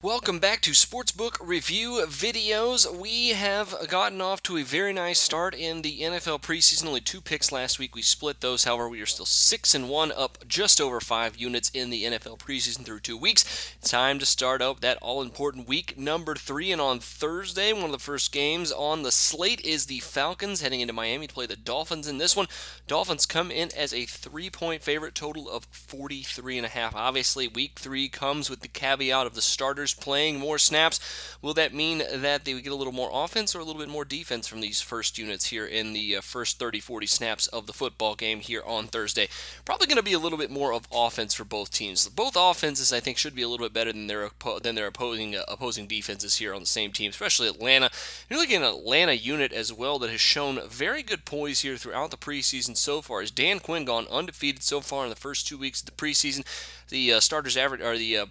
Welcome back to Sportsbook Review Videos. We have gotten off to a very nice start in the NFL preseason. Only 2 picks last week. We split those. However, we are still 6-1, up just over 5 units in the NFL preseason through 2 weeks. It's time to start up that all-important week number 3. And on Thursday, one of the first games on the slate is the Falcons heading into Miami to play the Dolphins in this one. Dolphins come in as a 3-point favorite, total of 43.5. Obviously, week 3 comes with the caveat of the starters playing more snaps. Will that mean that they would get a little more offense or a little bit more defense from these first units here in the first 30-40 snaps of the football game here on Thursday? Probably going to be a little bit more of offense for both teams. Both offenses, I think, should be a little bit better than their opposing defenses here on the same team, especially Atlanta. You're looking at an Atlanta unit as well that has shown very good poise here throughout the preseason so far. As Dan Quinn gone undefeated so far in the first 2 weeks of the preseason. The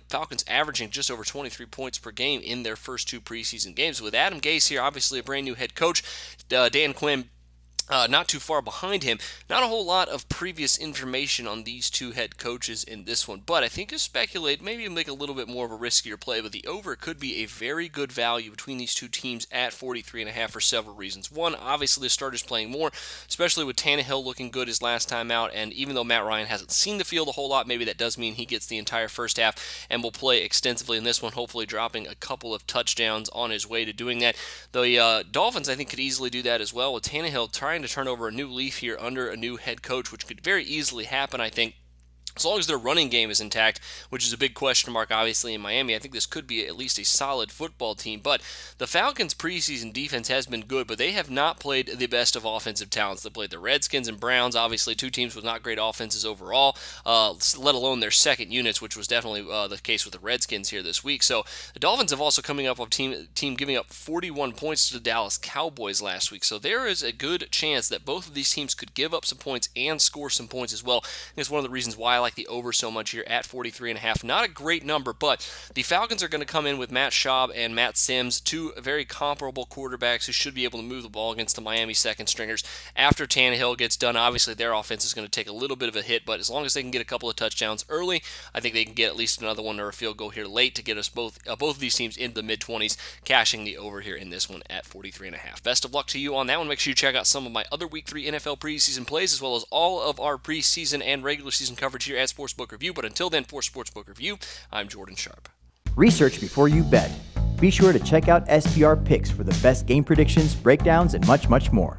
Falcons averaging just over 23 points per game in their first 2 preseason games. With Adam Gase here, obviously a brand new head coach, Dan Quinn not too far behind him. Not a whole lot of previous information on these 2 head coaches in this one, but I think you speculate, maybe make a little bit more of a riskier play, but the over could be a very good value between these 2 teams at 43.5 for several reasons. One, obviously the starters playing more, especially with Tannehill looking good his last time out, and even though Matt Ryan hasn't seen the field a whole lot, maybe that does mean he gets the entire first half and will play extensively in this one, hopefully dropping a couple of touchdowns on his way to doing that. The Dolphins, I think, could easily do that as well, with Tannehill trying to turn over a new leaf here under a new head coach, which could very easily happen, I think. As long as their running game is intact, which is a big question mark, obviously, in Miami, I think this could be at least a solid football team. But the Falcons' preseason defense has been good, but they have not played the best of offensive talents. They played the Redskins and Browns, obviously 2 teams with not great offenses overall, let alone their second units, which was definitely the case with the Redskins here this week. So the Dolphins have also coming up with a team giving up 41 points to the Dallas Cowboys last week. So there is a good chance that both of these teams could give up some points and score some points as well. It's one of the reasons why I like the over so much here at 43.5. Not a great number, but the Falcons are going to come in with Matt Schaub and Matt Sims, 2 very comparable quarterbacks who should be able to move the ball against the Miami second stringers. After Tannehill gets done, obviously their offense is going to take a little bit of a hit, but as long as they can get a couple of touchdowns early, I think they can get at least another one or a field goal here late to get us both of these teams into the mid-20s, cashing the over here in this one at 43.5. Best of luck to you on that one. Make sure you check out some of my other Week 3 NFL preseason plays, as well as all of our preseason and regular season coverage here at Sportsbook Review. But until then, for Sportsbook Review, I'm Jordan Sharp. Research before you bet. Be sure to check out SPR Picks for the best game predictions, breakdowns, and much, much more.